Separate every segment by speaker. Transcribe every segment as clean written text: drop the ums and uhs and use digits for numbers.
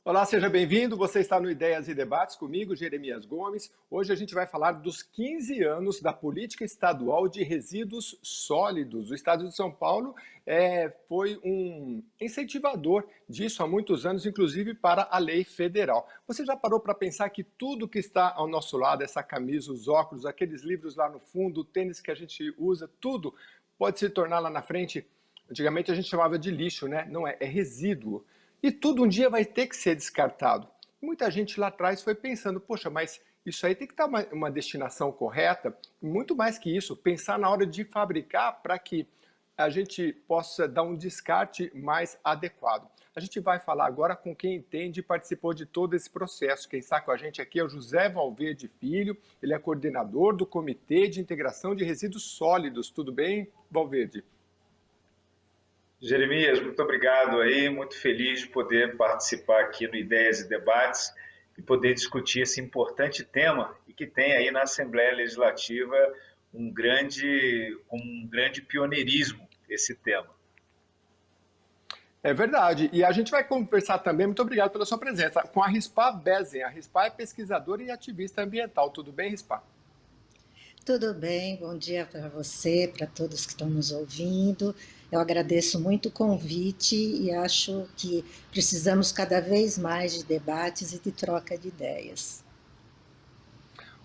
Speaker 1: Olá, seja bem-vindo. Você está no Ideias e Debates comigo, Jeremias Gomes. Hoje a gente vai falar dos 15 anos da política estadual de resíduos sólidos. O estado de São Paulo foi um incentivador disso há muitos anos, inclusive para a lei federal. Você já parou para pensar que tudo que está ao nosso lado, essa camisa, os óculos, aqueles livros lá no fundo, o tênis que a gente usa, tudo pode se tornar lá na frente? Antigamente a gente chamava de lixo, né? Não é, é resíduo. E tudo um dia vai ter que ser descartado. Muita gente lá atrás foi pensando, poxa, mas isso aí tem que estar uma destinação correta. Muito mais que isso, pensar na hora de fabricar para que a gente possa dar um descarte mais adequado. A gente vai falar agora com quem entende e participou de todo esse processo. Quem está com a gente aqui é o José Valverde Filho, ele é coordenador do Comitê de Integração de Resíduos Sólidos. Tudo bem, Valverde?
Speaker 2: Jeremias, muito obrigado aí, muito feliz de poder participar aqui no Ideias e Debates e poder discutir esse importante tema e que tem aí na Assembleia Legislativa um grande pioneirismo esse tema.
Speaker 1: É verdade. E a gente vai conversar também, muito obrigado pela sua presença, com a Rispa Bezen. A Rispa é pesquisadora e ativista ambiental. Tudo bem, Rispa?
Speaker 3: Tudo bem, bom dia para você, para todos que estão nos ouvindo. Eu agradeço muito o convite e acho que precisamos cada vez mais de debates e de troca de ideias.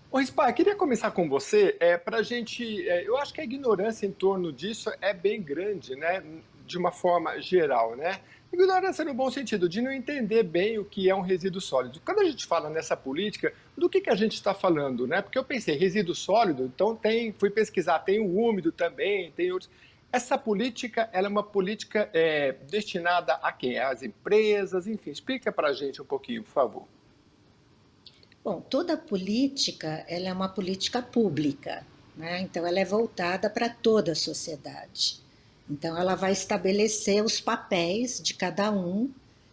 Speaker 1: Ô, Rispa, eu queria começar com você, para a gente, eu acho que a ignorância em torno disso é bem grande, né, de uma forma geral, né? Ignorância no bom sentido, de não entender bem o que é um resíduo sólido. Quando a gente fala nessa política, do que a gente está falando, né? Porque eu pensei, resíduo sólido, então fui pesquisar, tem o úmido também, tem outros. Essa política, ela é uma política destinada a quem? Às empresas, enfim, explica para a gente um pouquinho, por favor.
Speaker 3: Bom, toda política, ela é uma política pública, né? Então ela é voltada para toda a sociedade. Então ela vai estabelecer os papéis de cada um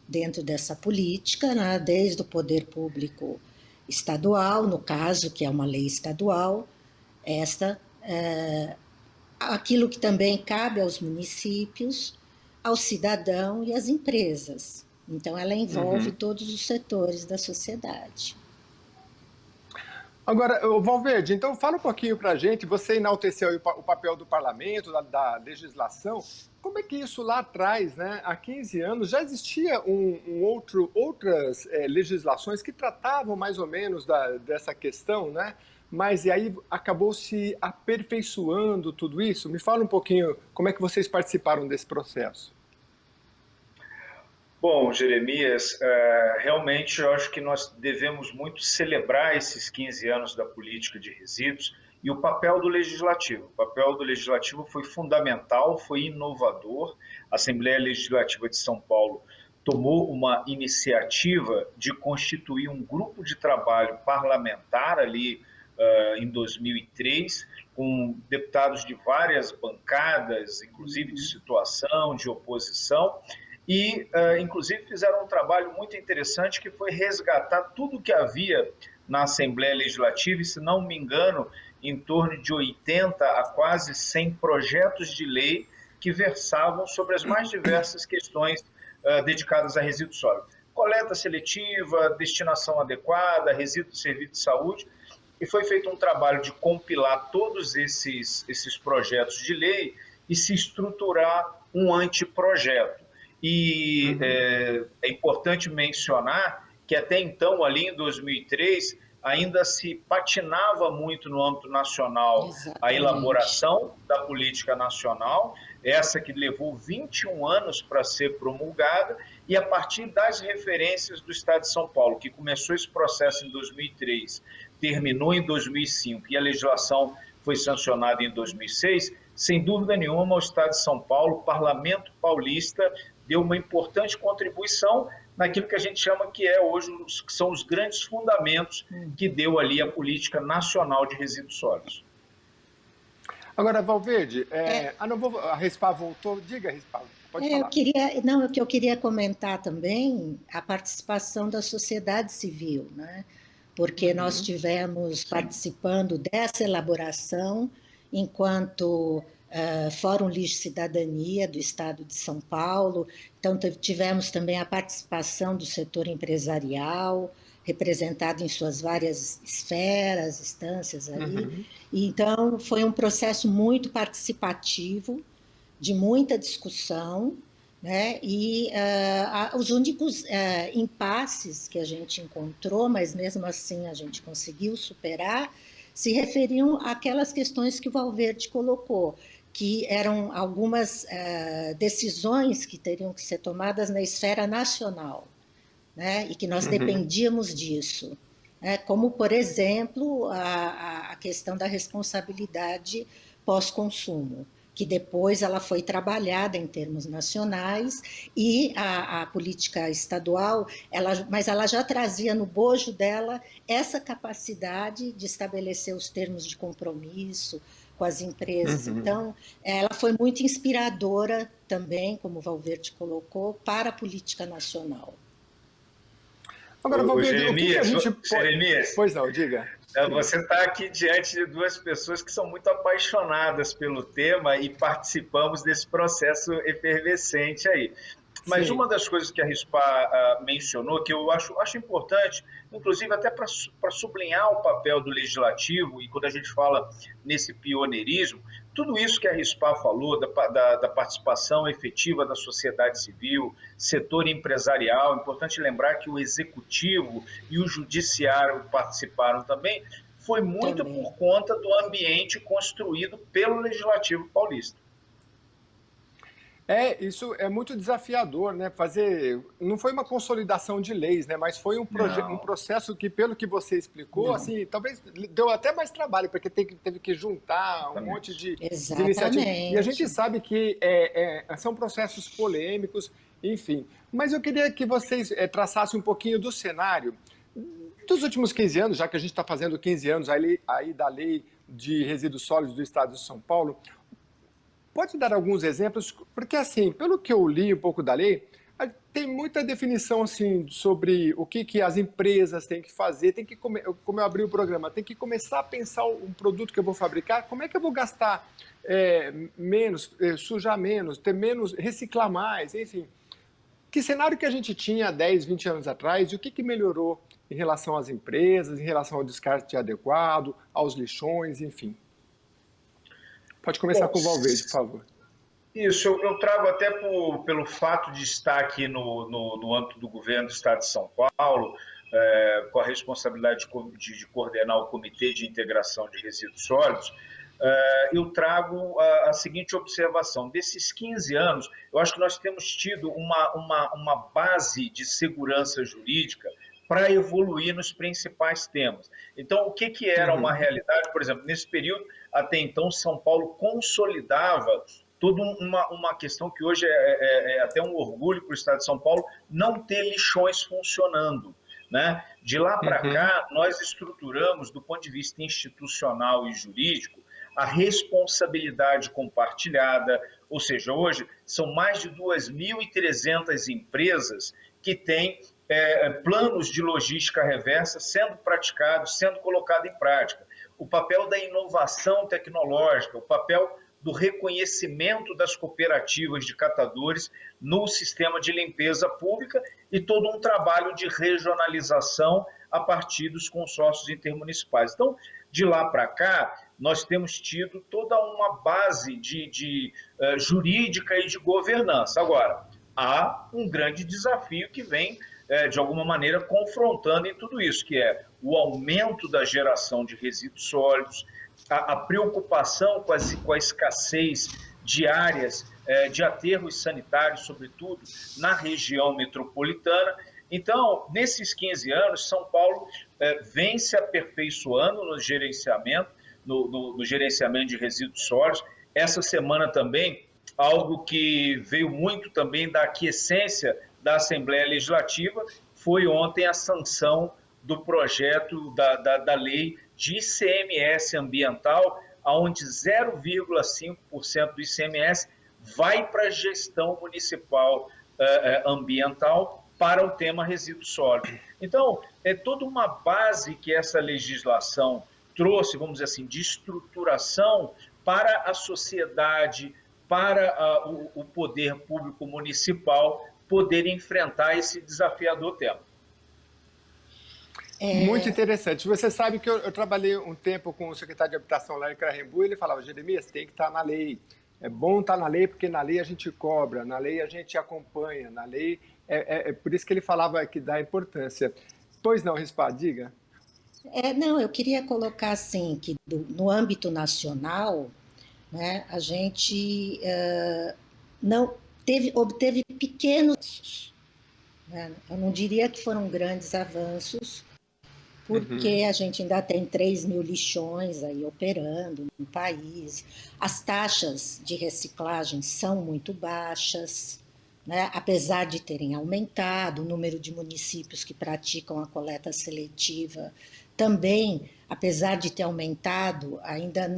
Speaker 3: dentro dessa política, né? Desde o poder público estadual, no caso, que é uma lei estadual, esta aquilo que também cabe aos municípios, ao cidadão e às empresas. Então ela envolve
Speaker 1: Uhum.
Speaker 3: todos os setores da sociedade.
Speaker 1: Agora, Valverde, então fala um pouquinho para a gente, você enalteceu aí o papel do parlamento, da legislação, como é que isso lá atrás, né, há 15 anos, já existia outras legislações que tratavam mais ou menos dessa questão, né, mas e aí acabou se aperfeiçoando tudo isso? Me fala um pouquinho como é que vocês participaram desse processo.
Speaker 2: Bom, Jeremias, realmente eu acho que nós devemos muito celebrar esses 15 anos da política de resíduos e o papel do Legislativo. O papel do Legislativo foi fundamental, foi inovador. A Assembleia Legislativa de São Paulo tomou uma iniciativa de constituir um grupo de trabalho parlamentar ali em 2003, com deputados de várias bancadas, inclusive de situação, de oposição, e, inclusive, fizeram um trabalho muito interessante que foi resgatar tudo que havia na Assembleia Legislativa, e, se não me engano, em torno de 80 a quase 100 projetos de lei que versavam sobre as mais diversas questões dedicadas a resíduos sólidos. Coleta seletiva, destinação adequada, resíduos de serviço de saúde, e foi feito um trabalho de compilar todos esses projetos de lei e se estruturar um anteprojeto. E
Speaker 1: Uhum.
Speaker 2: é importante mencionar que até então, ali em 2003, ainda se patinava muito no âmbito nacional a
Speaker 3: Exatamente.
Speaker 2: elaboração da política nacional, essa que levou 21 anos para ser promulgada, e a partir das referências do Estado de São Paulo, que começou esse processo em 2003, terminou em 2005 e a legislação foi sancionada em 2006, sem dúvida nenhuma, o Estado de São Paulo, o Parlamento Paulista, deu uma importante contribuição naquilo que a gente chama que é hoje, que são os grandes fundamentos que deu ali a política nacional de resíduos sólidos.
Speaker 1: Agora, Valverde,
Speaker 3: É,
Speaker 1: não vou, a Respa voltou, diga, Respa, pode
Speaker 3: eu
Speaker 1: falar.
Speaker 3: queria, não, o que eu queria comentar também, a participação da sociedade civil, né? Porque nós
Speaker 1: Uhum.
Speaker 3: tivemos
Speaker 1: Sim.
Speaker 3: participando dessa elaboração enquanto Fórum Lixo Cidadania do Estado de São Paulo. Então, tivemos também a participação do setor empresarial, representado em suas várias esferas, instâncias aí.
Speaker 1: Uhum.
Speaker 3: Então, foi um processo muito participativo, de muita discussão, né? E os únicos impasses que a gente encontrou, mas mesmo assim a gente conseguiu superar, se referiam àquelas questões que o Valverde colocou, que eram algumas decisões que teriam que ser tomadas na esfera nacional, né? E que nós
Speaker 1: Uhum.
Speaker 3: dependíamos disso, né? Como, por exemplo, a questão da responsabilidade pós-consumo, que depois ela foi trabalhada em termos nacionais, e a política estadual, mas ela já trazia no bojo dela essa capacidade de estabelecer os termos de compromisso com as empresas.
Speaker 1: Uhum.
Speaker 3: Então, ela foi muito inspiradora também, como o Valverde colocou, para a política nacional.
Speaker 1: Agora, Valverde, o que a
Speaker 2: Jeremias,
Speaker 1: gente pode...
Speaker 2: Jeremias,
Speaker 1: Pois não, diga.
Speaker 2: você está aqui diante de duas pessoas que são muito apaixonadas pelo tema e participamos desse processo efervescente aí. Mas
Speaker 1: Sim.
Speaker 2: uma das coisas que a RISPA mencionou, que eu acho importante, inclusive até para sublinhar o papel do legislativo, e quando a gente fala nesse pioneirismo, tudo isso que a RISPA falou, da participação efetiva da sociedade civil, setor empresarial, importante lembrar que o executivo e o judiciário participaram também, foi muito
Speaker 3: Também.
Speaker 2: por conta do ambiente construído pelo Legislativo paulista.
Speaker 1: Isso é muito desafiador, né? Fazer. Não foi uma consolidação de leis, né? Mas foi um
Speaker 2: Não,
Speaker 1: processo que, pelo que você explicou, assim, talvez deu até mais trabalho, porque teve que juntar um monte
Speaker 2: exatamente.
Speaker 1: de iniciativas. E a gente
Speaker 3: Exatamente.
Speaker 1: sabe que são processos polêmicos, enfim. Mas eu queria que vocês traçassem um pouquinho do cenário dos últimos 15 anos, já que a gente está fazendo 15 anos aí da lei de resíduos sólidos do Estado de São Paulo. Pode dar alguns exemplos? Porque, assim, pelo que eu li um pouco da lei, tem muita definição assim, sobre o que as empresas têm que fazer, como eu abri o programa, tem que começar a pensar um produto que eu vou fabricar, como é que eu vou gastar menos, sujar menos, ter menos, reciclar mais, enfim. Que cenário que a gente tinha há 10, 20 anos atrás e o que melhorou em relação às empresas, em relação ao descarte adequado, aos lixões, enfim. Pode começar
Speaker 2: Bom,
Speaker 1: com o Valverde, por favor.
Speaker 2: isso, eu trago até pelo fato de estar aqui no âmbito do governo do Estado de São Paulo, com a responsabilidade de coordenar o Comitê de Integração de Resíduos Sólidos, eu trago a seguinte observação. Desses 15 anos, eu acho que nós temos tido uma base de segurança jurídica para evoluir nos principais temas. Então, o que era uma
Speaker 1: Uhum.
Speaker 2: realidade? Por exemplo, nesse período, até então, São Paulo consolidava toda uma questão que hoje é até um orgulho para o Estado de São Paulo, não ter lixões funcionando. Né? De lá para
Speaker 1: Uhum.
Speaker 2: cá, nós estruturamos, do ponto de vista institucional e jurídico, a responsabilidade compartilhada, ou seja, hoje são mais de 2.300 empresas que têm planos de logística reversa sendo praticados, sendo colocados em prática. O papel da inovação tecnológica, o papel do reconhecimento das cooperativas de catadores no sistema de limpeza pública e todo um trabalho de regionalização a partir dos consórcios intermunicipais. Então, de lá para cá, nós temos tido toda uma base jurídica e de governança. Agora, há um grande desafio que vem, de alguma maneira, confrontando em tudo isso, que é o aumento da geração de resíduos sólidos, a preocupação com a escassez de áreas de aterros sanitários, sobretudo na região metropolitana. Então, nesses 15 anos, São Paulo vem se aperfeiçoando no gerenciamento, no gerenciamento de resíduos sólidos. Essa semana também, algo que veio muito também da aquiescência da Assembleia Legislativa, foi ontem a sanção do projeto da lei de ICMS ambiental, onde 0,5% do ICMS vai para a gestão municipal ambiental para o tema resíduos sólidos. Então, é toda uma base que essa legislação trouxe, vamos dizer assim, de estruturação para a sociedade, para o poder público municipal poder enfrentar esse desafiador tema.
Speaker 1: Muito interessante. Você sabe que eu trabalhei um tempo com o secretário de Habitação lá em Carambu, e ele falava, Jeremias, tem que estar na lei. É bom estar na lei, porque na lei a gente cobra, na lei a gente acompanha, na lei... É por isso que ele falava que dá importância. Pois não, Rispar, diga.
Speaker 3: Não, eu queria colocar assim, que no âmbito nacional, né, a gente não obteve pequenos, né, eu não diria que foram grandes avanços, porque a gente ainda tem 3 mil lixões aí operando no país, as taxas de reciclagem são muito baixas, né? Apesar de terem aumentado o número de municípios que praticam a coleta seletiva, também, apesar de ter aumentado, ainda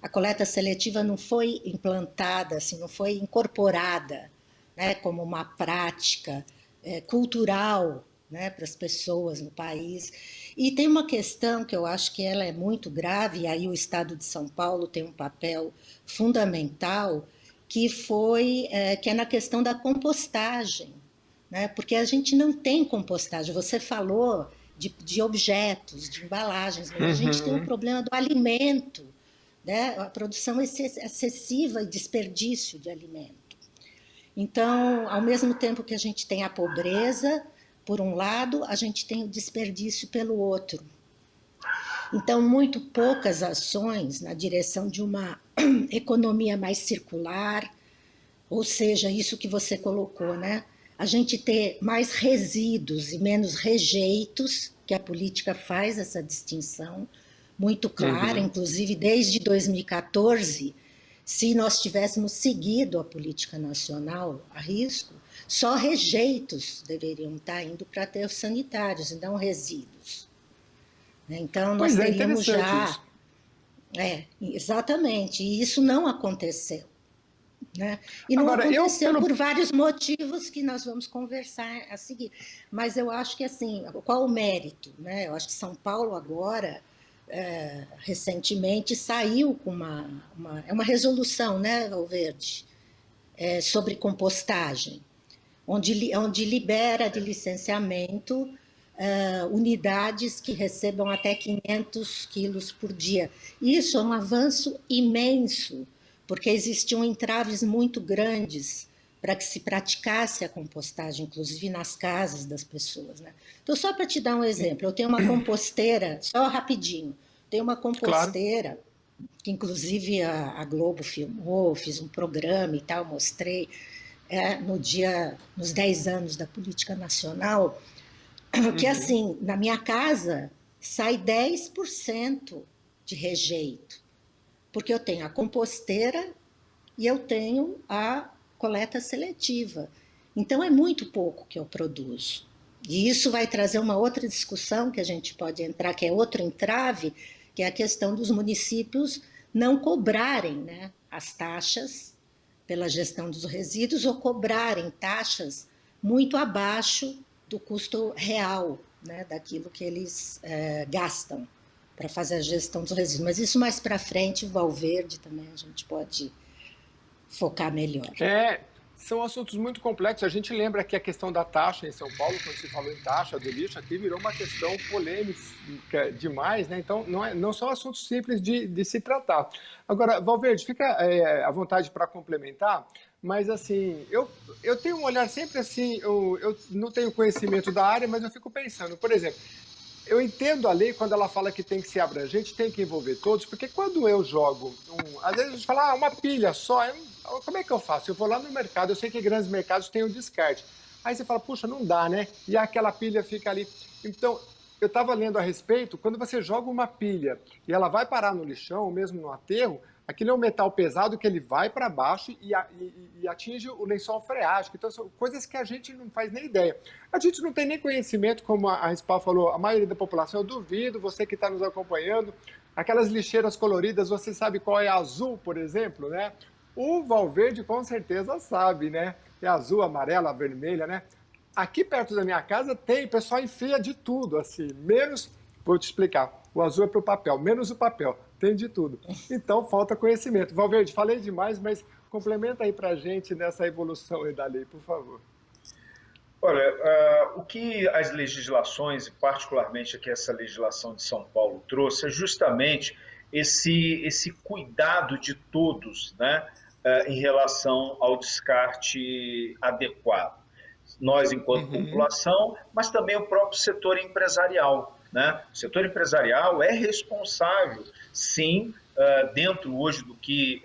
Speaker 3: a coleta seletiva não foi implantada, assim, não foi incorporada, né, como uma prática cultural, né, para as pessoas no país. E tem uma questão que eu acho que ela é muito grave, e aí o Estado de São Paulo tem um papel fundamental, que é na questão da compostagem, né? Porque a gente não tem compostagem. Você falou de objetos, de embalagens, mas a gente tem um problema do alimento, né? A produção excessiva e desperdício de alimento. Então, ao mesmo tempo que a gente tem a pobreza, por um lado, a gente tem o desperdício pelo outro. Então, muito poucas ações na direção de uma economia mais circular, ou seja, isso que você colocou, né? A gente ter mais resíduos e menos rejeitos, que a política faz essa distinção muito clara, inclusive desde 2014, se nós tivéssemos seguido a política nacional a risco, só rejeitos deveriam estar indo para aterros sanitários e não resíduos. Então, nós
Speaker 1: Pois é,
Speaker 3: teríamos
Speaker 1: interessante
Speaker 3: já...
Speaker 1: isso.
Speaker 3: Exatamente, e isso não aconteceu. Né? E não
Speaker 1: Agora,
Speaker 3: aconteceu por vários motivos que nós vamos conversar a seguir. Mas eu acho que, assim, qual o mérito? Né? Eu acho que São Paulo agora, recentemente, saiu com uma resolução, né, Valverde, sobre compostagem, onde libera de licenciamento unidades que recebam até 500 quilos por dia. Isso é um avanço imenso, porque existiam entraves muito grandes para que se praticasse a compostagem, inclusive nas casas das pessoas. Né? Então, só para te dar um exemplo, eu tenho uma composteira, só rapidinho, tenho uma
Speaker 1: Claro.
Speaker 3: composteira, que inclusive a Globo filmou, fiz um programa e tal, mostrei, nos 10 anos da política nacional, que assim, na minha casa sai 10% de rejeito, porque eu tenho a composteira e eu tenho a coleta seletiva. Então, é muito pouco que eu produzo. E isso vai trazer uma outra discussão que a gente pode entrar, que é outro entrave, que é a questão dos municípios não cobrarem, né, as taxas pela gestão dos resíduos ou cobrarem taxas muito abaixo do custo real, né, daquilo que eles gastam para fazer a gestão dos resíduos. Mas isso mais para frente, o Valverde também a gente pode focar melhor.
Speaker 1: São assuntos muito complexos. A gente lembra que a questão da taxa em São Paulo, quando se falou em taxa do lixo, aqui virou uma questão polêmica demais, né? Então, não são assuntos simples de se tratar. Agora, Valverde, fica à vontade para complementar, mas assim, eu tenho um olhar sempre assim, eu não tenho conhecimento da área, mas eu fico pensando, por exemplo, eu entendo a lei quando ela fala que tem que ser abrangente, tem que envolver todos, porque quando eu jogo, às vezes a gente fala, uma pilha só, como é que eu faço? Eu vou lá no mercado, eu sei que grandes mercados têm o descarte. Aí você fala, puxa, não dá, né? E aquela pilha fica ali. Então, eu estava lendo a respeito, quando você joga uma pilha e ela vai parar no lixão, ou mesmo no aterro, aquilo é um metal pesado que ele vai para baixo e atinge o lençol freático. Então, são coisas que a gente não faz nem ideia. A gente não tem nem conhecimento, como a Spal falou, a maioria da população, eu duvido, você que está nos acompanhando, aquelas lixeiras coloridas, você sabe qual é a azul, por exemplo, né? O Valverde com certeza sabe, né? É azul, amarela, vermelha, né? Aqui perto da minha casa tem, o pessoal enfia de tudo, assim, menos... Vou te explicar. o azul é para o papel, menos o papel, tem de tudo. Então falta conhecimento. Valverde, falei demais, mas complementa aí para a gente nessa evolução aí da lei, por favor.
Speaker 2: Olha, o que as legislações, e particularmente aqui essa legislação de São Paulo trouxe, é justamente esse cuidado de todos, né, em relação ao descarte adequado. Nós, enquanto
Speaker 1: Uhum.
Speaker 2: população, mas também o próprio setor empresarial, né? O setor empresarial é responsável, sim, dentro hoje do que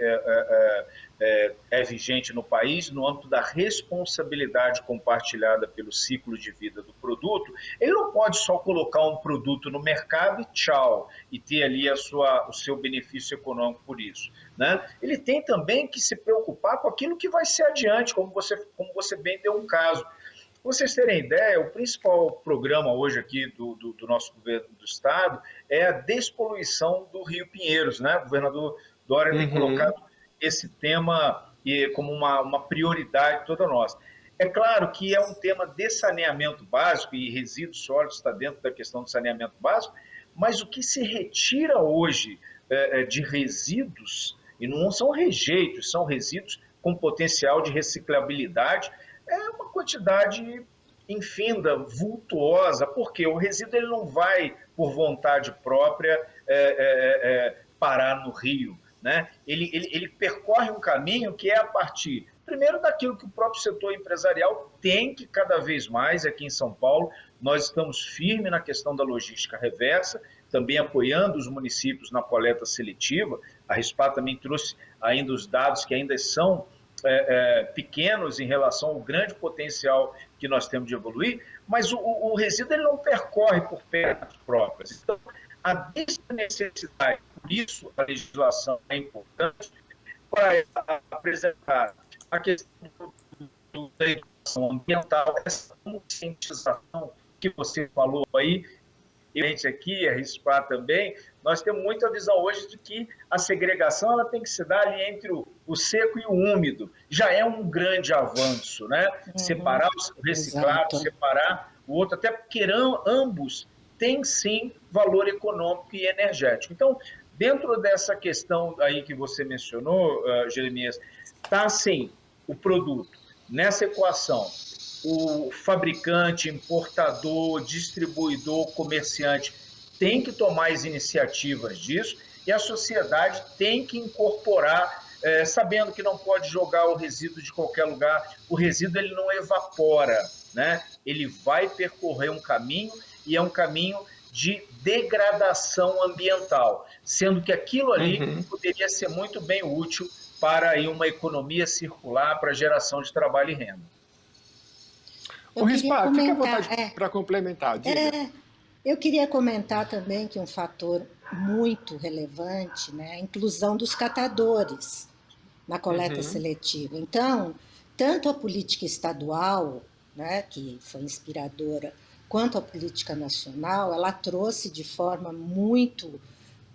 Speaker 2: é vigente no país, no âmbito da responsabilidade compartilhada pelo ciclo de vida do produto, ele não pode só colocar um produto no mercado e tchau, e ter ali o seu benefício econômico por isso. Né? Ele tem também que se preocupar com aquilo que vai ser adiante, como você bem deu um caso. Para vocês terem ideia, o principal programa hoje aqui do nosso governo do estado é a despoluição do Rio Pinheiros. Né? O governador Dória tem colocado
Speaker 1: Uhum.
Speaker 2: esse tema como uma prioridade toda nossa. É claro que é um tema de saneamento básico, e resíduos sólidos está dentro da questão do saneamento básico, mas o que se retira hoje de resíduos, e não são rejeitos, são resíduos com potencial de reciclabilidade, é uma quantidade infinda, vultuosa, porque o resíduo ele não vai, por vontade própria, parar no rio. Né? Ele percorre um caminho que é a partir, primeiro, daquilo que o próprio setor empresarial tem que cada vez mais, aqui em São Paulo, nós estamos firmes na questão da logística reversa, também apoiando os municípios na coleta seletiva. A RISPA também trouxe ainda os dados que ainda são pequenos em relação ao grande potencial que nós temos de evoluir, mas o resíduo ele não percorre por pernas próprias. Então, a necessidade, por isso a legislação é importante, para apresentar a questão da educação ambiental, essa conscientização que você falou aí, e a gente aqui, a RISPA também, nós temos muita visão hoje de que a segregação ela tem que se dar ali entre o seco e o úmido. Já é um grande avanço, né?
Speaker 3: Uhum,
Speaker 2: Separar o reciclável,
Speaker 3: exato.
Speaker 2: separar o outro, até porque ambos têm sim valor econômico e energético. Então, dentro dessa questão aí que você mencionou, Jeremias, está assim, o produto nessa equação, o fabricante, importador, distribuidor, comerciante tem que tomar as iniciativas disso e a sociedade tem que incorporar, sabendo que não pode jogar o resíduo de qualquer lugar. O resíduo ele não evapora, né? Ele vai percorrer um caminho e é um caminho de degradação ambiental, sendo que aquilo ali
Speaker 1: Uhum.
Speaker 2: poderia ser muito bem útil para aí uma economia circular, para geração de trabalho e renda.
Speaker 1: O
Speaker 3: Eu queria
Speaker 1: Rispa, fique à vontade
Speaker 3: comentar,
Speaker 1: para complementar, diga.
Speaker 3: eu queria comentar também que um fator muito relevante, né, é a inclusão dos catadores na coleta
Speaker 1: Uhum.
Speaker 3: seletiva. Então, tanto a política estadual, né, que foi inspiradora, quanto a política nacional, ela trouxe de forma muito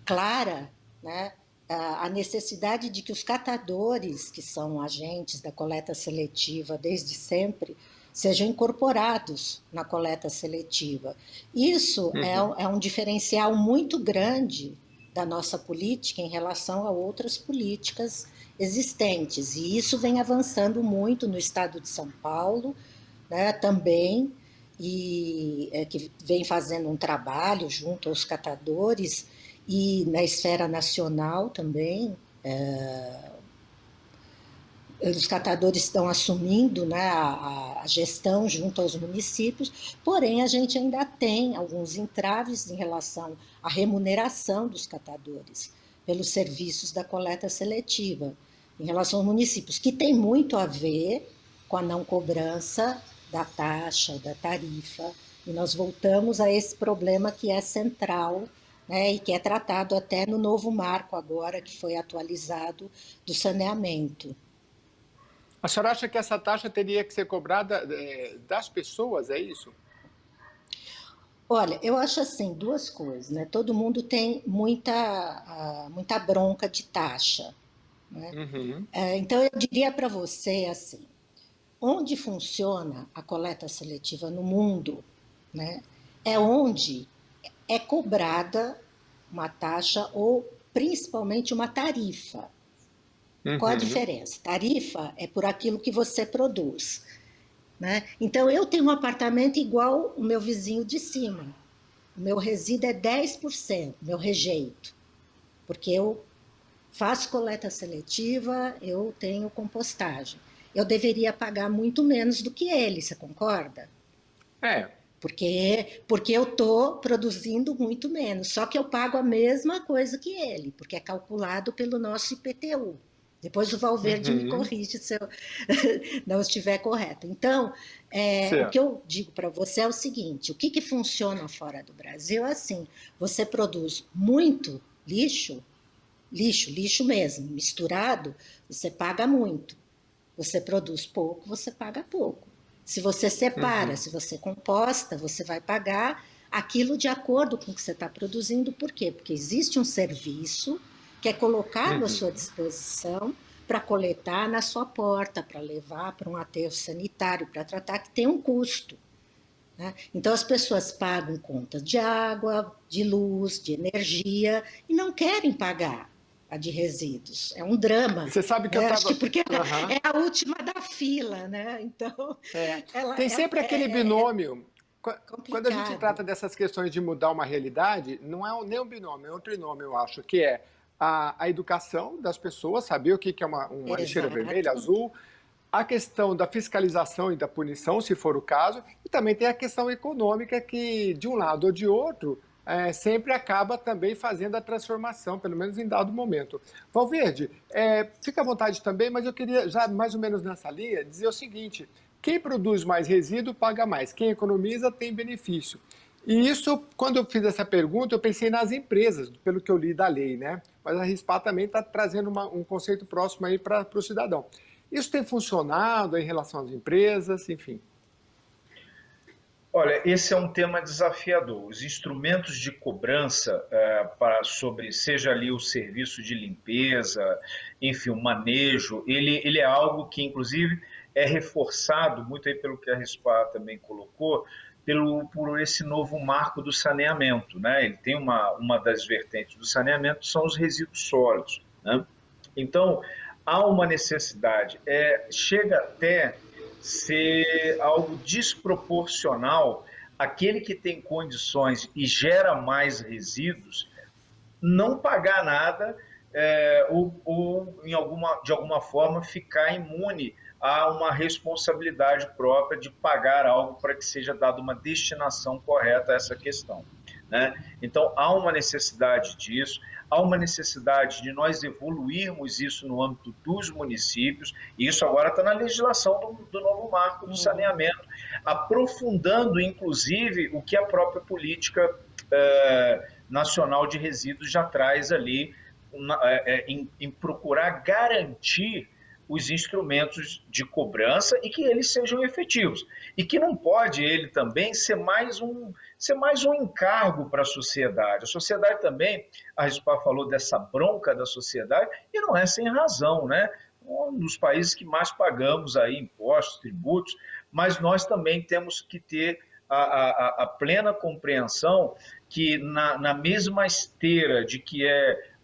Speaker 3: clara, né, a necessidade de que os catadores, que são agentes da coleta seletiva desde sempre, sejam incorporados na coleta seletiva. Isso
Speaker 1: Uhum.
Speaker 3: é um diferencial muito grande da nossa política em relação a outras políticas existentes. E isso vem avançando muito no estado de São Paulo, né, também, e que vem fazendo um trabalho junto aos catadores e na esfera nacional também. Os catadores estão assumindo, né, a gestão junto aos municípios, porém a gente ainda tem alguns entraves em relação à remuneração dos catadores pelos serviços da coleta seletiva em relação aos municípios, que tem muito a ver com a não cobrança da taxa, da tarifa, e nós voltamos a esse problema que é central, né, e que é tratado até no novo marco agora que foi atualizado do saneamento.
Speaker 1: A senhora acha que essa taxa teria que ser cobrada das pessoas, é isso?
Speaker 3: Olha, eu acho assim, duas coisas, né? Todo mundo tem muita bronca de taxa, né?
Speaker 1: Uhum.
Speaker 3: Então eu diria para você assim, onde funciona a coleta seletiva no mundo, né? É onde é cobrada uma taxa ou principalmente uma tarifa. Qual a
Speaker 1: Uhum.
Speaker 3: diferença? Tarifa é por aquilo que você produz, né? Então, eu tenho um apartamento igual o meu vizinho de cima. O meu resíduo é 10%, meu rejeito, porque eu faço coleta seletiva, eu tenho compostagem. Eu deveria pagar muito menos do que ele, você concorda?
Speaker 1: É,
Speaker 3: Porque eu estou produzindo muito menos, só que eu pago a mesma coisa que ele, porque é calculado pelo nosso IPTU. Depois o Valverde me
Speaker 1: uhum,
Speaker 3: corrige se eu não estiver correto. Então, o que
Speaker 1: certo.
Speaker 3: eu digo para você é o seguinte: o que funciona fora do Brasil é assim: você produz muito lixo, lixo mesmo, misturado, você paga muito. Você produz pouco, você paga pouco. Se você separa,
Speaker 1: Uhum,
Speaker 3: se você composta, você vai pagar aquilo de acordo com o que você está produzindo. Por quê? Porque existe um serviço que é colocado à sua
Speaker 1: uhum.
Speaker 3: disposição para coletar na sua porta, para levar para um aterro sanitário, para tratar, que tem um custo. Né? Então as pessoas pagam contas de água, de luz, de energia e não querem pagar a de resíduos. É um drama.
Speaker 1: Você sabe que eu
Speaker 3: Né? Acho que
Speaker 1: estava.
Speaker 3: porque ela é a última da fila, né? Então
Speaker 1: Tem sempre aquele
Speaker 3: é
Speaker 1: binômio. Quando a gente
Speaker 3: complicado.
Speaker 1: trata dessas questões de mudar uma realidade, não é nem um binômio, é um trinômio, eu acho, que é a educação das pessoas, saber o que é uma lixeira vermelha,
Speaker 3: Exato.
Speaker 1: azul, a questão da fiscalização e da punição, se for o caso, e também tem a questão econômica que, de um lado ou de outro, sempre acaba também fazendo a transformação, pelo menos em dado momento. Valverde, fica à vontade também, mas eu queria, já mais ou menos nessa linha, dizer o seguinte: quem produz mais resíduo paga mais, quem economiza tem benefício. E isso, quando eu fiz essa pergunta, eu pensei nas empresas, pelo que eu li da lei, né? Mas a RISPA também está trazendo um conceito próximo aí para o cidadão. Isso tem funcionado em relação às empresas, enfim.
Speaker 2: Olha, esse é um tema desafiador. Os instrumentos de cobrança sobre, seja ali o serviço de limpeza, enfim, o manejo, ele é algo que, inclusive, é reforçado, muito aí pelo que a RISPA também colocou, por esse novo marco do saneamento. Né? Ele tem uma das vertentes do saneamento, são os resíduos sólidos. Né? Então, há uma necessidade, chega até ser algo desproporcional aquele que tem condições e gera mais resíduos não pagar nada ou de alguma forma ficar imune a uma responsabilidade própria de pagar algo para que seja dada uma destinação correta a essa questão. Né? Então, há uma necessidade disso, há uma necessidade de nós evoluirmos isso no âmbito dos municípios, e isso agora está na legislação do novo marco do saneamento, aprofundando, inclusive, o que a própria política nacional de resíduos já traz ali em procurar garantir os instrumentos de cobrança e que eles sejam efetivos. E que não pode ele também ser mais um encargo para a sociedade. A sociedade também, a Rispar falou dessa bronca da sociedade, e não é sem razão, né? Um dos países que mais pagamos aí impostos, tributos, mas nós também temos que ter a plena compreensão que na mesma esteira de que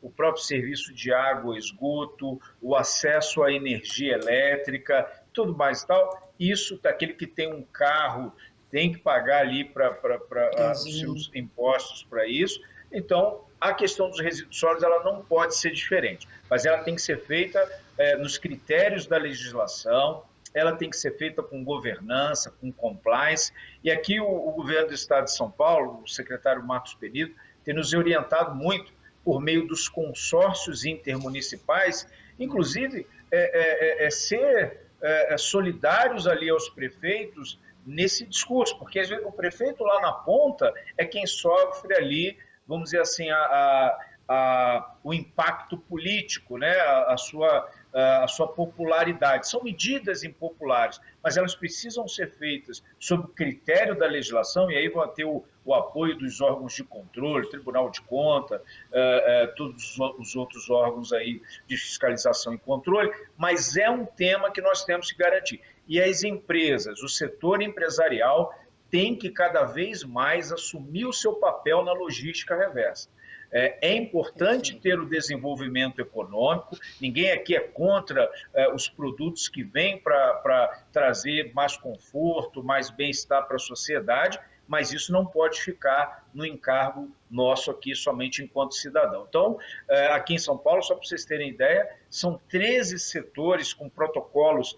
Speaker 2: o próprio serviço de água, esgoto, o acesso à energia elétrica, tudo mais e tal, isso, aquele que tem um carro tem que pagar ali para os
Speaker 3: Gasolina.
Speaker 2: seus impostos para isso. Então, a questão dos resíduos sólidos ela não pode ser diferente, mas ela tem que ser feita nos critérios da legislação, ela tem que ser feita com governança, com compliance, e aqui o governo do estado de São Paulo, o secretário Marcos Penido, tem nos orientado muito por meio dos consórcios intermunicipais, inclusive ser solidários ali aos prefeitos nesse discurso, porque às vezes o prefeito lá na ponta é quem sofre ali, vamos dizer assim, o impacto político, né? A sua popularidade. São medidas impopulares, mas elas precisam ser feitas sob o critério da legislação, e aí vão ter o apoio dos órgãos de controle, Tribunal de Contas, todos os outros órgãos aí de fiscalização e controle, mas é um tema que nós temos que garantir. E as empresas, o setor empresarial, tem que cada vez mais assumir o seu papel na logística reversa. É importante ter o desenvolvimento econômico, ninguém aqui é contra os produtos que vêm para trazer mais conforto, mais bem-estar para a sociedade, mas isso não pode ficar no encargo nosso aqui somente enquanto cidadão. Então, aqui em São Paulo, só para vocês terem ideia, são 13 setores com protocolos,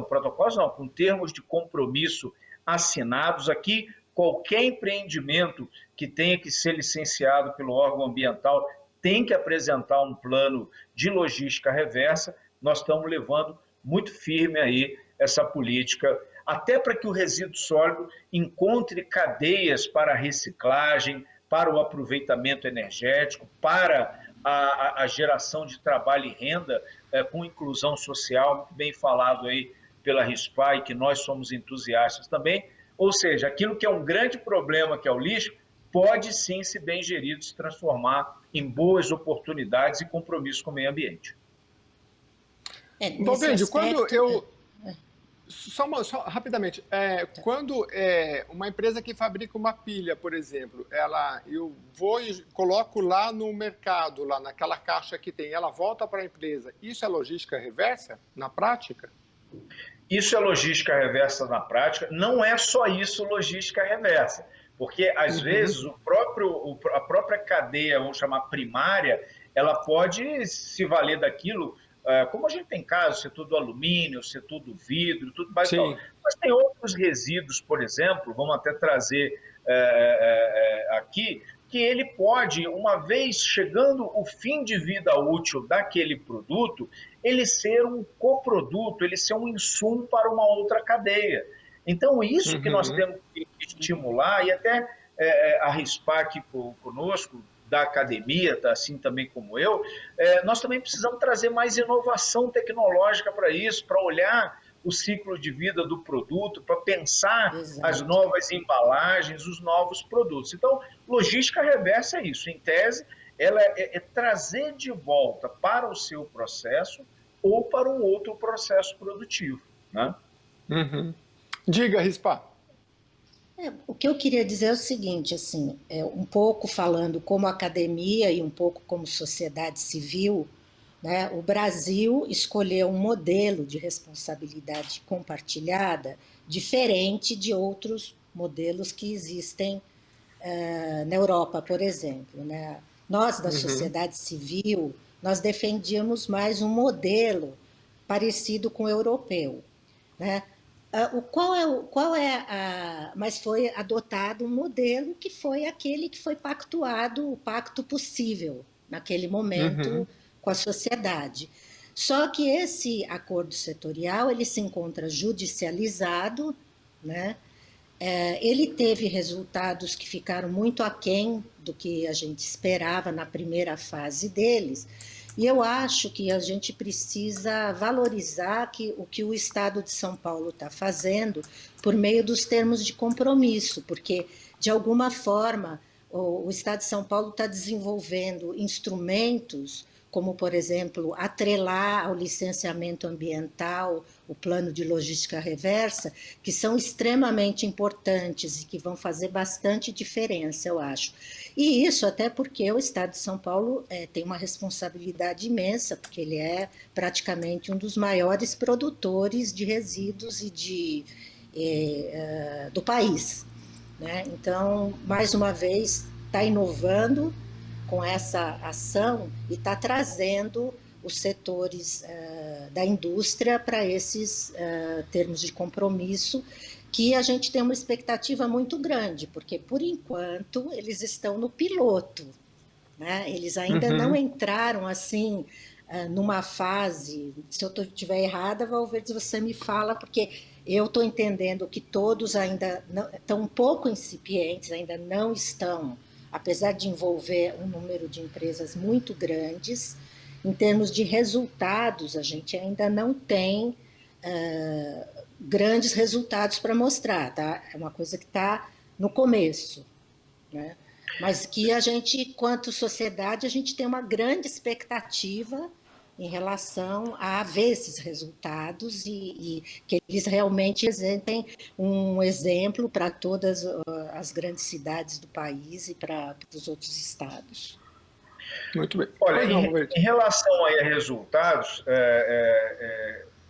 Speaker 2: protocolos não, com termos de compromisso assinados aqui. Qualquer empreendimento que tenha que ser licenciado pelo órgão ambiental tem que apresentar um plano de logística reversa. Nós estamos levando muito firme aí essa política, até para que o resíduo sólido encontre cadeias para a reciclagem, para o aproveitamento energético, para a geração de trabalho e renda com inclusão social, muito bem falado aí pela RISPAI, que nós somos entusiastas também. Ou seja, aquilo que é um grande problema, que é o lixo, pode sim, se bem gerido, se transformar em boas oportunidades e compromisso com o meio ambiente.
Speaker 1: Valverde, quando eu... Só rapidamente, quando uma empresa que fabrica uma pilha, por exemplo, eu vou e coloco lá no mercado, lá naquela caixa que tem, ela volta para a empresa, isso é logística reversa na prática?
Speaker 2: Isso é logística reversa na prática, não é só isso logística reversa, porque às vezes a própria cadeia, vamos chamar primária, ela pode se valer daquilo, como a gente tem casos, setor do alumínio, setor do vidro, tudo mais. Tal. Mas tem outros resíduos, por exemplo, vamos até trazer aqui, que ele pode, uma vez chegando o fim de vida útil daquele produto, ele ser um coproduto, ele ser um insumo para uma outra cadeia. Então, isso que nós temos que estimular, e até a RISPAI aqui conosco, da academia, tá, assim também como eu, nós também precisamos trazer mais inovação tecnológica para isso, para olhar o ciclo de vida do produto, para pensar as novas embalagens, os novos produtos. Então, logística reversa é isso. Em tese, ela é trazer de volta para o seu processo ou para um outro processo produtivo. Né?
Speaker 1: Diga, Rispa.
Speaker 3: O que eu queria dizer é o seguinte, assim, um pouco falando como academia e um pouco como sociedade civil, né, o Brasil escolheu um modelo de responsabilidade compartilhada diferente de outros modelos que existem na Europa, por exemplo. Né? Nós, da sociedade civil, nós defendíamos mais um modelo parecido com o europeu, né? Mas foi adotado um modelo que foi aquele que foi pactuado, o pacto possível naquele momento com a sociedade. Só que esse acordo setorial ele se encontra judicializado, né? Ele teve resultados que ficaram muito aquém do que a gente esperava na primeira fase deles, e eu acho que a gente precisa valorizar o que o Estado de São Paulo está fazendo por meio dos termos de compromisso, porque, de alguma forma, o Estado de São Paulo está desenvolvendo instrumentos como, por exemplo, atrelar ao licenciamento ambiental o plano de logística reversa, que são extremamente importantes e que vão fazer bastante diferença, eu acho. E isso até porque o Estado de São Paulo tem uma responsabilidade imensa, porque ele é praticamente um dos maiores produtores de resíduos do país. Né? Então, mais uma vez, está inovando com essa ação e está trazendo os setores da indústria para esses termos de compromisso, que a gente tem uma expectativa muito grande, porque, por enquanto, eles estão no piloto. Né? Eles ainda não entraram assim numa fase, se eu estiver errada, Valverde, você me fala, porque eu estou entendendo que todos ainda estão um pouco incipientes, ainda não estão, apesar de envolver um número de empresas muito grandes, em termos de resultados, a gente ainda não tem grandes resultados para mostrar, tá? É uma coisa que está no começo, né? Mas que a gente, quanto sociedade, a gente tem uma grande expectativa em relação a ver esses resultados e que eles realmente apresentem um exemplo para todas as grandes cidades do país e para os outros estados.
Speaker 1: Muito bem.
Speaker 2: Olha,
Speaker 1: Pois não, Roberto.
Speaker 2: em relação aí a resultados,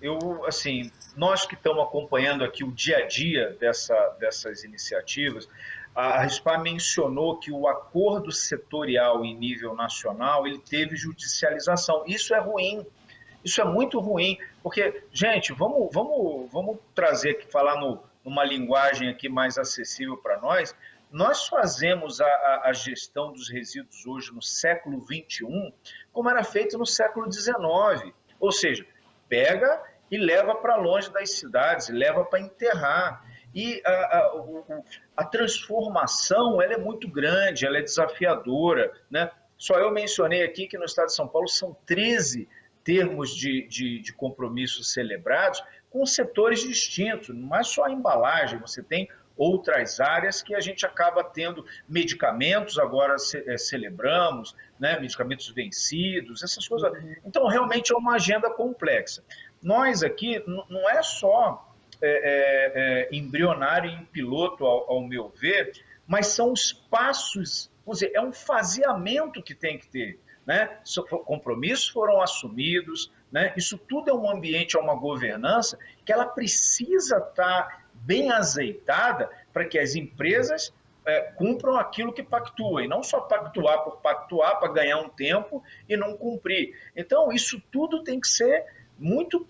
Speaker 2: eu, assim, nós que estamos acompanhando aqui o dia a dia dessas iniciativas, a RISPA mencionou que o acordo setorial em nível nacional ele teve judicialização. Isso é ruim, isso é muito ruim, porque, gente, vamos trazer aqui, falar numa linguagem aqui mais acessível para nós. Nós fazemos a gestão dos resíduos hoje no século XXI como era feito no século XIX, ou seja, pega e leva para longe das cidades, leva para enterrar. E a transformação ela é muito grande, ela é desafiadora, né? Só eu mencionei aqui que no estado de São Paulo são 13 termos de compromissos celebrados com setores distintos, não é só a embalagem, você tem outras áreas que a gente acaba tendo medicamentos, agora celebramos, né, medicamentos vencidos, essas coisas. Então, realmente é uma agenda complexa. Nós aqui, não é só embrionário em piloto, ao meu ver, mas são os passos, vamos dizer, é um faseamento que tem que ter. Né? Compromissos foram assumidos, né? Isso tudo é um ambiente, é uma governança que ela precisa estar bem azeitada para que as empresas cumpram aquilo que pactuam, e não só pactuar por pactuar para ganhar um tempo e não cumprir. Então, isso tudo tem que ser muito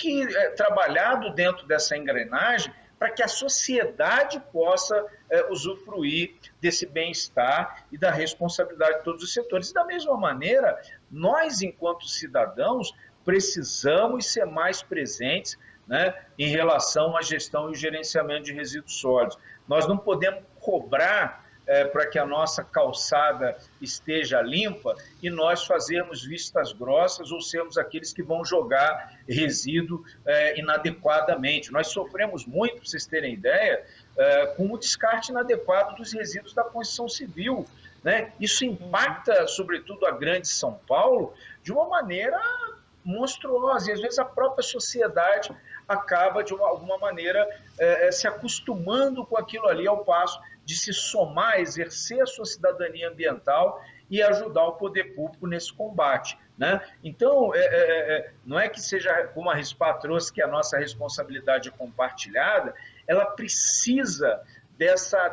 Speaker 2: trabalhado dentro dessa engrenagem para que a sociedade possa usufruir desse bem-estar e da responsabilidade de todos os setores. E da mesma maneira, nós, enquanto cidadãos, precisamos ser mais presentes, né, em relação à gestão e o gerenciamento de resíduos sólidos. Nós não podemos cobrar para que a nossa calçada esteja limpa e nós fazermos vistas grossas ou sermos aqueles que vão jogar resíduo inadequadamente. Nós sofremos muito, para vocês terem ideia, com o descarte inadequado dos resíduos da construção civil. Né? Isso impacta, sobretudo, a grande São Paulo de uma maneira monstruosa, e às vezes a própria sociedade acaba, de alguma maneira, se acostumando com aquilo ali, ao passo de se somar, exercer a sua cidadania ambiental e ajudar o poder público nesse combate. Né? Então, não é que seja, como a RISPA trouxe, que a nossa responsabilidade é compartilhada, ela precisa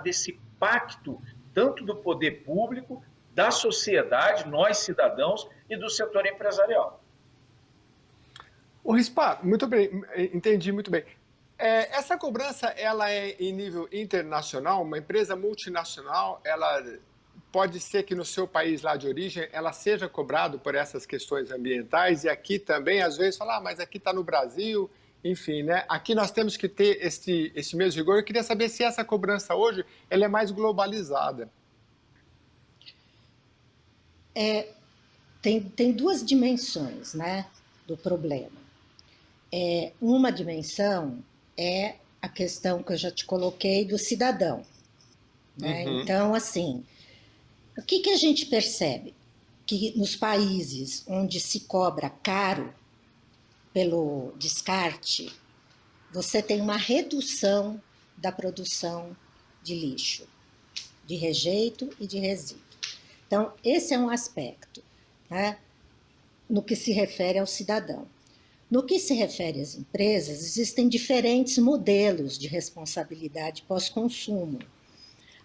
Speaker 2: desse pacto, tanto do poder público, da sociedade, nós cidadãos, e do setor empresarial.
Speaker 1: O RISPA, muito bem, entendi muito bem. Essa cobrança, ela é em nível internacional? Uma empresa multinacional, ela pode ser que no seu país lá de origem, ela seja cobrada por essas questões ambientais, e aqui também, às vezes, falar, mas aqui está no Brasil, enfim, né? Aqui nós temos que ter esse mesmo rigor. Eu queria saber se essa cobrança hoje, ela é mais globalizada.
Speaker 3: Tem duas dimensões, né, do problema. Uma dimensão é a questão que eu já te coloquei do cidadão. Né? Então, assim, o que a gente percebe? Que nos países onde se cobra caro pelo descarte, você tem uma redução da produção de lixo, de rejeito e de resíduo. Então, esse é um aspecto, né, no que se refere ao cidadão. No que se refere às empresas, existem diferentes modelos de responsabilidade pós-consumo.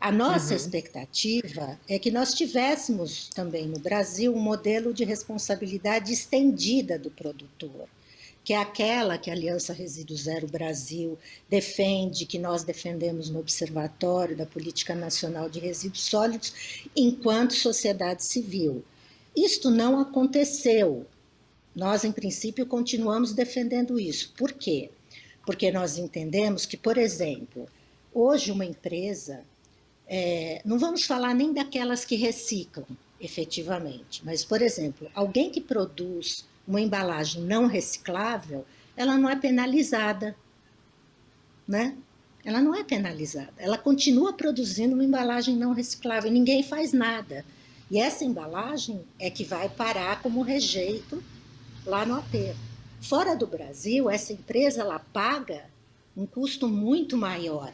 Speaker 3: A nossa expectativa é que nós tivéssemos também no Brasil um modelo de responsabilidade estendida do produtor, que é aquela que a Aliança Resíduo Zero Brasil defende, que nós defendemos no Observatório da Política Nacional de Resíduos Sólidos, enquanto sociedade civil. Isto não aconteceu. Nós, em princípio, continuamos defendendo isso. Por quê? Porque nós entendemos que, por exemplo, hoje uma empresa, não vamos falar nem daquelas que reciclam efetivamente, mas, por exemplo, alguém que produz uma embalagem não reciclável, ela não é penalizada, né? Ela não é penalizada, ela continua produzindo uma embalagem não reciclável, ninguém faz nada. E essa embalagem é que vai parar como rejeito lá no aterro. Fora do Brasil, essa empresa ela paga um custo muito maior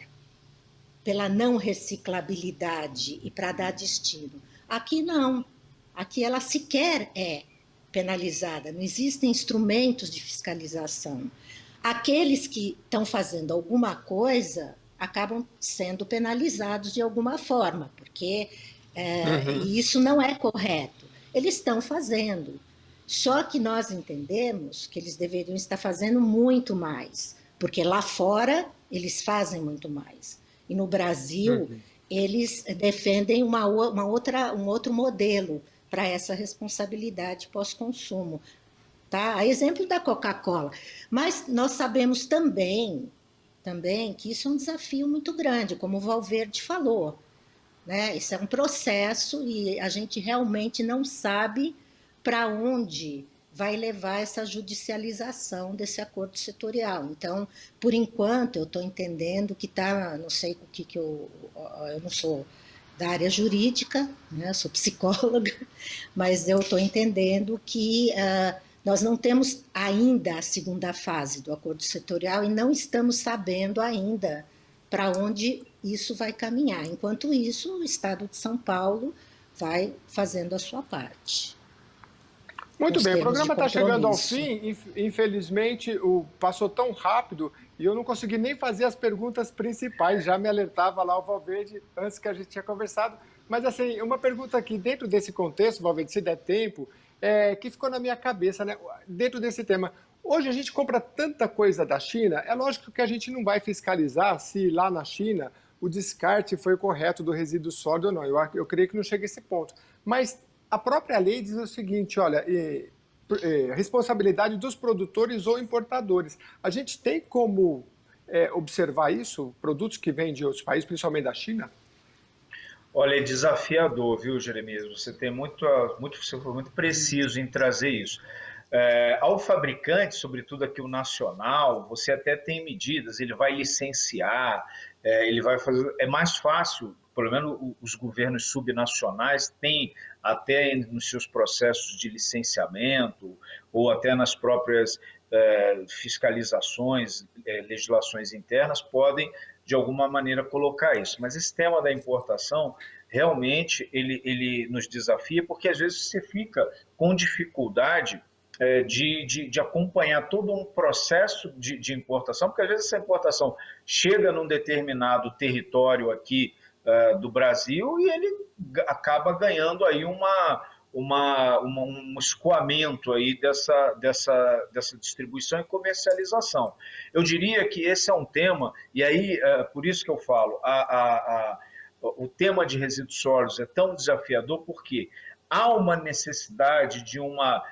Speaker 3: pela não reciclabilidade e para dar destino. Aqui não. Aqui ela sequer é penalizada, não existem instrumentos de fiscalização. Aqueles que estão fazendo alguma coisa acabam sendo penalizados de alguma forma, porque
Speaker 1: Uhum.
Speaker 3: isso não é correto. Eles estão fazendo, só que nós entendemos que eles deveriam estar fazendo muito mais, porque lá fora eles fazem muito mais. E no Brasil,
Speaker 1: Uhum.
Speaker 3: eles defendem um outro modelo para essa responsabilidade pós-consumo. Tá? A exemplo da Coca-Cola. Mas nós sabemos também que isso é um desafio muito grande, como o Valverde falou. Né? Isso é um processo e a gente realmente não sabe para onde vai levar essa judicialização desse acordo setorial. Então, por enquanto, eu estou entendendo que está, não sei o que eu não sou da área jurídica, né? Sou psicóloga, mas eu estou entendendo que nós não temos ainda a segunda fase do acordo setorial e não estamos sabendo ainda para onde isso vai caminhar. Enquanto isso, o Estado de São Paulo vai fazendo a sua parte, com
Speaker 1: Muito
Speaker 3: os
Speaker 1: bem, o
Speaker 3: termos de
Speaker 1: programa está chegando ao
Speaker 3: compromisso.
Speaker 1: fim. Infelizmente, passou tão rápido e eu não consegui nem fazer as perguntas principais. Já me alertava lá o Valverde antes que a gente tinha conversado. Mas, assim, uma pergunta aqui, dentro desse contexto, Valverde, se der tempo, que ficou na minha cabeça, né? Dentro desse tema. Hoje a gente compra tanta coisa da China, é lógico que a gente não vai fiscalizar se lá na China o descarte foi correto do resíduo sólido ou não. Eu creio que não chega a esse ponto. Mas a própria lei diz o seguinte, olha, responsabilidade dos produtores ou importadores. A gente tem como observar isso, produtos que vêm de outros países, principalmente da China?
Speaker 2: Olha, é desafiador, viu, Jeremias? Você foi muito preciso em trazer isso. Ao fabricante, sobretudo aqui o nacional, você até tem medidas, ele vai licenciar, ele vai fazer. É mais fácil, pelo menos os governos subnacionais têm até nos seus processos de licenciamento ou até nas próprias fiscalizações, legislações internas, podem de alguma maneira colocar isso. Mas esse tema da importação realmente ele nos desafia porque às vezes você fica com dificuldade de acompanhar todo um processo de importação, porque às vezes essa importação chega num determinado território aqui do Brasil e ele acaba ganhando aí um escoamento aí dessa distribuição e comercialização. Eu diria que esse é um tema, e aí por isso que eu falo, o tema de resíduos sólidos é tão desafiador porque há uma necessidade de uma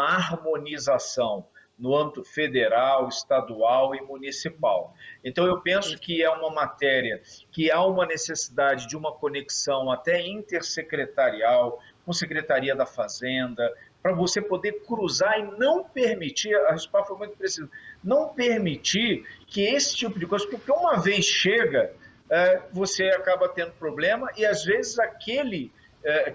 Speaker 2: harmonização no âmbito federal, estadual e municipal. Então, eu penso que é uma matéria que há uma necessidade de uma conexão até intersecretarial, com Secretaria da Fazenda, para você poder cruzar e não permitir, a RISPAR foi muito preciso, não permitir que esse tipo de coisa, porque uma vez chega, você acaba tendo problema e às vezes aquele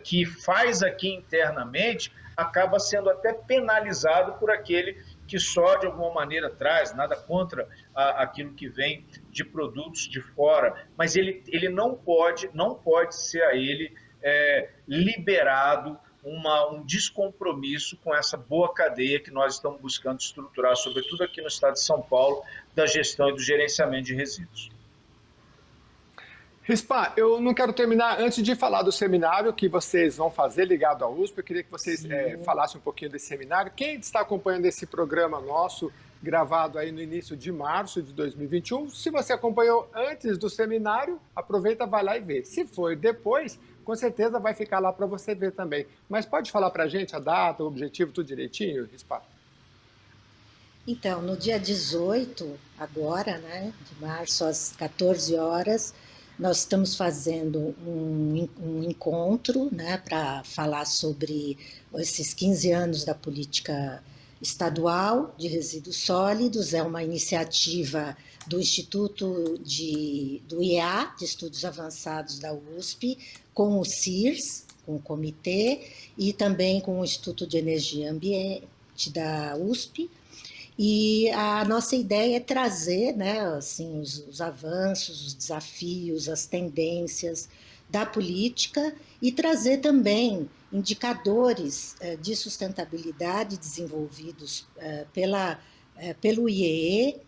Speaker 2: que faz aqui internamente acaba sendo até penalizado por aquele que só de alguma maneira traz, nada contra aquilo que vem de produtos de fora, mas ele não pode ser a ele liberado um descompromisso com essa boa cadeia que nós estamos buscando estruturar, sobretudo aqui no estado de São Paulo, da gestão e do gerenciamento de resíduos.
Speaker 1: Rispa, eu não quero terminar antes de falar do seminário que vocês vão fazer ligado à USP. Eu queria que vocês falassem um pouquinho desse seminário. Quem está acompanhando esse programa nosso, gravado aí no início de março de 2021, se você acompanhou antes do seminário, aproveita, vai lá e vê. Se for depois, com certeza vai ficar lá para você ver também. Mas pode falar para a gente a data, o objetivo, tudo direitinho, Rispa?
Speaker 3: Então, no dia 18, agora, né, de março, às 14 horas, nós estamos fazendo um encontro, né, para falar sobre esses 15 anos da política estadual de resíduos sólidos. É uma iniciativa do do IEA, de Estudos Avançados da USP, com o CIRS, com o comitê, e também com o Instituto de Energia DENIT da USP, e a nossa ideia é trazer, né, assim, os avanços, os desafios, as tendências da política e trazer também indicadores de sustentabilidade desenvolvidos pelo IEE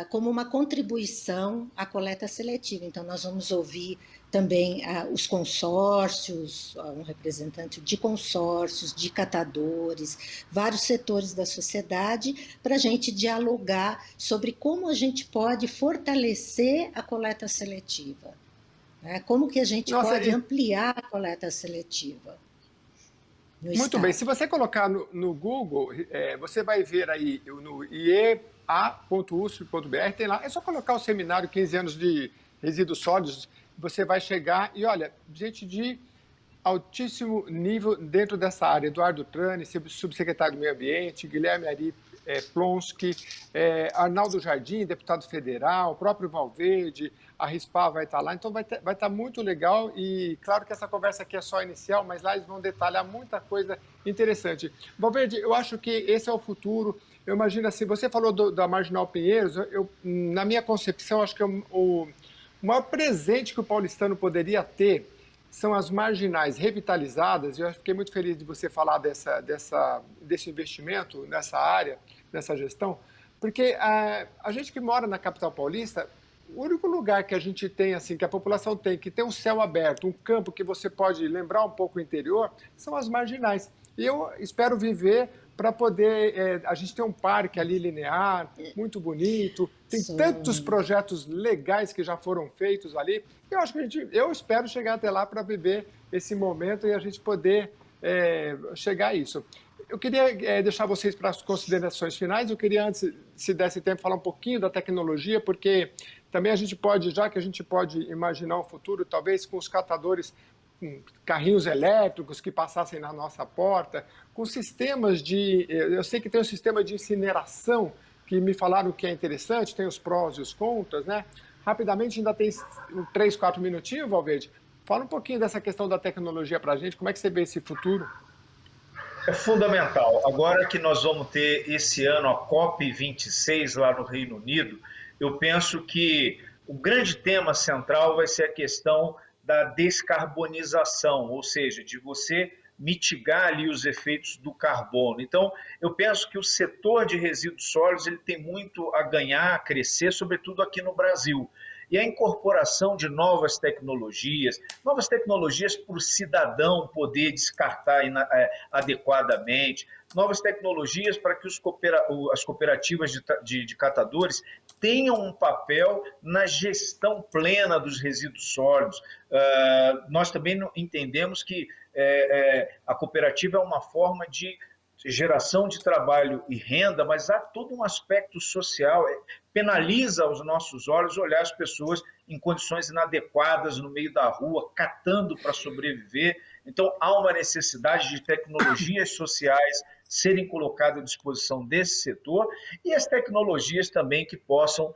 Speaker 3: como uma contribuição à coleta seletiva. Então, nós vamos ouvir também os consórcios, um representante de consórcios, de catadores, vários setores da sociedade, para a gente dialogar sobre como a gente pode fortalecer a coleta seletiva, né? Como que a gente
Speaker 1: Nossa,
Speaker 3: pode ampliar a coleta seletiva no
Speaker 1: muito bem.
Speaker 3: Estado.
Speaker 1: Se você colocar no Google, você vai ver aí no iea.usp.br, tem lá, é só colocar o seminário 15 anos de resíduos sólidos, você vai chegar e, olha, gente de altíssimo nível dentro dessa área. Eduardo Trani, subsecretário do Meio Ambiente, Guilherme Ari Plonsky, Arnaldo Jardim, deputado federal, o próprio Valverde, a RISPA vai estar lá. Então vai estar muito legal e claro que essa conversa aqui é só inicial, mas lá eles vão detalhar muita coisa interessante. Valverde, eu acho que esse é o futuro. Eu imagino assim, você falou da Marginal Pinheiros, na minha concepção, acho que o maior presente que o paulistano poderia ter são as marginais revitalizadas. Eu fiquei muito feliz de você falar desse investimento nessa área, nessa gestão, porque a gente que mora na capital paulista, o único lugar que a gente tem, assim, que a população tem, que tem um céu aberto, um campo que você pode lembrar um pouco o interior, são as marginais. E eu espero viver para poder... a gente tem um parque ali linear, muito bonito, tem tantos projetos legais que já foram feitos ali. Eu acho que eu espero chegar até lá para viver esse momento e a gente poder chegar a isso. Eu queria deixar vocês para as considerações finais. Eu queria, antes, se desse tempo, falar um pouquinho da tecnologia, porque também a gente pode, já que a gente pode imaginar um futuro, talvez com os catadores, com carrinhos elétricos que passassem na nossa porta, com sistemas eu sei que tem um sistema de incineração, que me falaram que é interessante, tem os prós e os contras, né? Rapidamente, ainda tem 3, 4 minutinhos, Valverde. Fala um pouquinho dessa questão da tecnologia para a gente, como é que você vê esse futuro?
Speaker 2: É fundamental. Agora que nós vamos ter esse ano a COP26 lá no Reino Unido, eu penso que o grande tema central vai ser a questão da descarbonização, ou seja, de você mitigar ali os efeitos do carbono. Então, eu penso que o setor de resíduos sólidos ele tem muito a ganhar, a crescer, sobretudo aqui no Brasil. E a incorporação de novas tecnologias para o cidadão poder descartar adequadamente, novas tecnologias para que as cooperativas de catadores tenham um papel na gestão plena dos resíduos sólidos. Nós também entendemos que a cooperativa é uma forma de geração de trabalho e renda, mas há todo um aspecto social, penaliza aos nossos olhos olhar as pessoas em condições inadequadas no meio da rua, catando para sobreviver. Então, há uma necessidade de tecnologias sociais serem colocadas à disposição desse setor e as tecnologias também que possam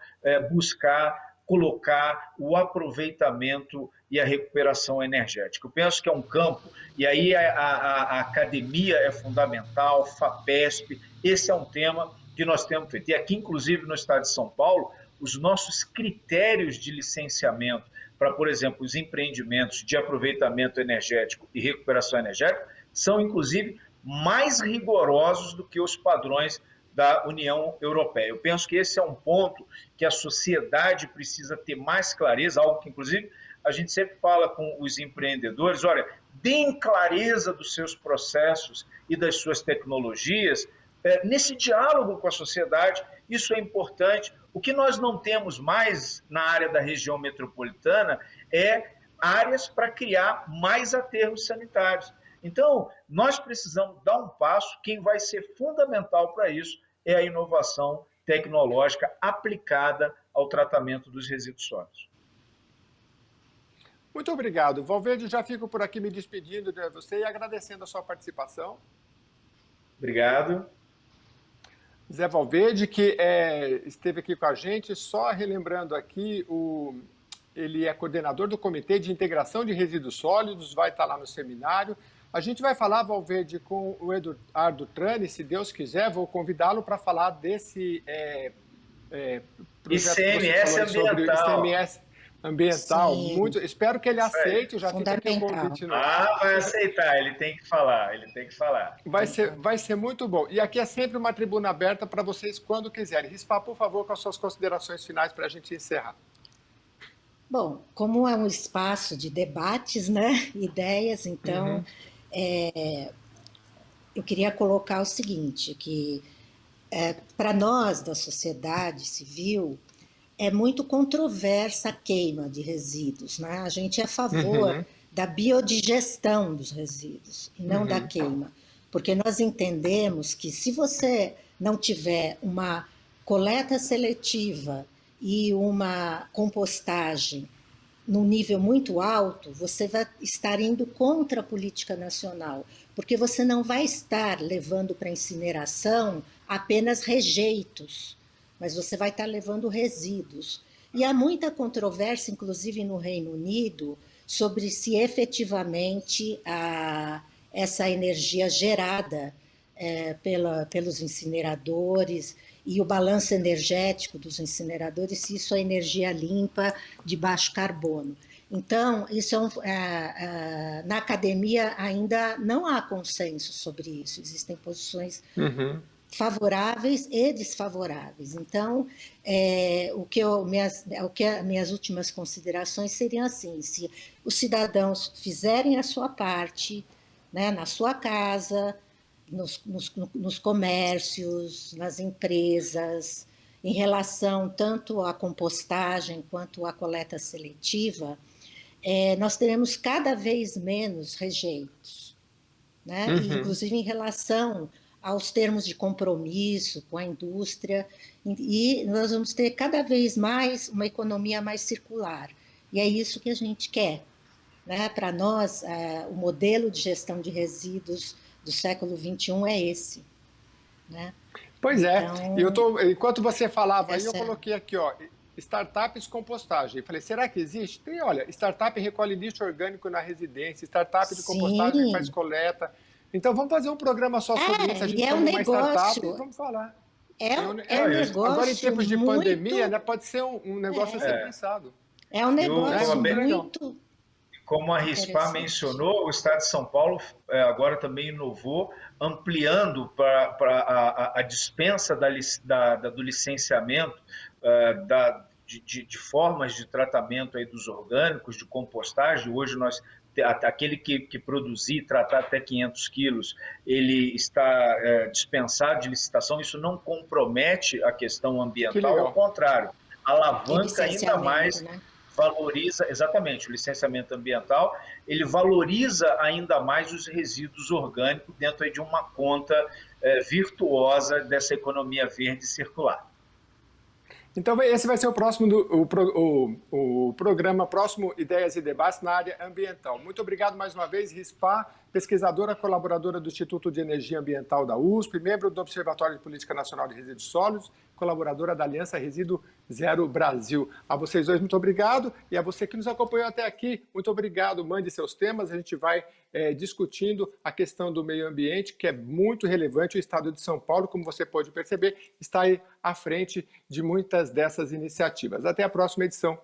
Speaker 2: buscar colocar o aproveitamento e a recuperação energética. Eu penso que é um campo, e aí a academia é fundamental, FAPESP, esse é um tema que nós temos feito. E aqui, inclusive, no estado de São Paulo, os nossos critérios de licenciamento para, por exemplo, os empreendimentos de aproveitamento energético e recuperação energética são, inclusive, mais rigorosos do que os padrões da União Europeia. Eu penso que esse é um ponto que a sociedade precisa ter mais clareza, algo que, inclusive, a gente sempre fala com os empreendedores, olha, deem clareza dos seus processos e das suas tecnologias nesse diálogo com a sociedade, isso é importante. O que nós não temos mais na área da região metropolitana é áreas para criar mais aterros sanitários. Então, nós precisamos dar um passo, quem vai ser fundamental para isso é a inovação tecnológica aplicada ao tratamento dos resíduos sólidos.
Speaker 1: Muito obrigado. Valverde, já fico por aqui me despedindo de você e agradecendo a sua participação.
Speaker 2: Obrigado.
Speaker 1: Zé Valverde, que esteve aqui com a gente, só relembrando aqui, ele é coordenador do Comitê de Integração de Resíduos Sólidos, vai estar lá no seminário. A gente vai falar, Valverde, com o Eduardo Trani, se Deus quiser, vou convidá-lo para falar desse projeto que você
Speaker 2: ICMS
Speaker 1: falou sobre o
Speaker 2: ambiental.
Speaker 1: ICMS ambiental.
Speaker 3: Sim,
Speaker 1: Muito, espero que ele
Speaker 2: Isso aí.
Speaker 1: aceite, já fica aqui o
Speaker 3: fundamental.
Speaker 1: convite.
Speaker 2: Ah, vai aceitar, ele tem que falar, ele tem que falar.
Speaker 1: Vai ser muito bom. E aqui é sempre uma tribuna aberta para vocês quando quiserem. Rispa, por favor, com as suas considerações finais para a gente encerrar.
Speaker 3: Bom, como é um espaço de debates, né, ideias, então
Speaker 1: Uhum,
Speaker 3: eu queria colocar o seguinte, que para nós da sociedade civil é muito controversa a queima de resíduos, né? A gente é a favor
Speaker 1: uhum,
Speaker 3: da biodigestão dos resíduos e não da
Speaker 1: uhum.
Speaker 3: queima, porque nós entendemos que se você não tiver uma coleta seletiva e uma compostagem num nível muito alto, você vai estar indo contra a política nacional, porque você não vai estar levando para incineração apenas rejeitos, mas você vai estar levando resíduos. E há muita controvérsia, inclusive no Reino Unido, sobre se efetivamente essa energia gerada pelos incineradores e o balanço energético dos incineradores, se isso é energia limpa de baixo carbono. Então, isso na academia ainda não há consenso sobre isso, existem posições
Speaker 1: Uhum.
Speaker 3: favoráveis e desfavoráveis. Então, minhas últimas considerações seriam assim: se os cidadãos fizerem a sua parte, né, na sua casa, nos comércios, nas empresas, em relação tanto à compostagem quanto à coleta seletiva, nós teremos cada vez menos rejeitos, né? E,
Speaker 1: Uhum.
Speaker 3: inclusive em relação aos termos de compromisso com a indústria, e nós vamos ter cada vez mais uma economia mais circular. E é isso que a gente quer. Né? Para nós, o modelo de gestão de resíduos do século XXI é esse. Né?
Speaker 1: Pois é. E
Speaker 3: Então,
Speaker 1: enquanto você falava aí, eu
Speaker 3: essa,
Speaker 1: coloquei aqui, ó, startups compostagem. Falei, será que existe? Tem, olha, startup recolhe lixo orgânico na residência, startup de compostagem faz
Speaker 3: sim,
Speaker 1: coleta. Então vamos fazer um programa só sobre isso. A
Speaker 3: e
Speaker 1: gente
Speaker 3: é um
Speaker 1: chama uma startup e
Speaker 3: negócio,
Speaker 1: vamos falar.
Speaker 3: é, é um
Speaker 2: Não,
Speaker 1: Agora, em
Speaker 3: negócio
Speaker 1: tempos de pandemia,
Speaker 3: muito,
Speaker 1: né, pode ser um negócio a ser
Speaker 2: é,
Speaker 1: pensado.
Speaker 3: é um
Speaker 1: É
Speaker 3: negócio
Speaker 2: como,
Speaker 1: muito legal.
Speaker 3: muito
Speaker 2: como a Rispar
Speaker 3: interessante.
Speaker 2: mencionou, o Estado de São Paulo agora também inovou, ampliando para a dispensa do licenciamento de formas de tratamento aí dos orgânicos, de compostagem. Hoje aquele que produzir e tratar até 500 quilos, ele está dispensado de licitação. Isso não compromete a questão
Speaker 1: Que
Speaker 2: ambiental, ao
Speaker 1: legal.
Speaker 2: contrário,
Speaker 3: E
Speaker 2: alavanca ainda
Speaker 3: licenciamento,
Speaker 2: mais,
Speaker 3: né?
Speaker 2: valoriza, exatamente, o licenciamento ambiental, ele valoriza ainda mais os resíduos orgânicos dentro aí de uma conta virtuosa dessa economia verde circular.
Speaker 1: Então, esse vai ser o próximo o programa próximo Ideias e Debates na área ambiental. Muito obrigado mais uma vez, Rispa, pesquisadora, colaboradora do Instituto de Energia Ambiental da USP, membro do Observatório de Política Nacional de Resíduos Sólidos, colaboradora da Aliança Resíduo Zero Brasil. A vocês dois, muito obrigado. E a você que nos acompanhou até aqui, muito obrigado. Mande seus temas, a gente vai discutindo a questão do meio ambiente, que é muito relevante. O estado de São Paulo, como você pode perceber, está aí à frente de muitas dessas iniciativas. Até a próxima edição.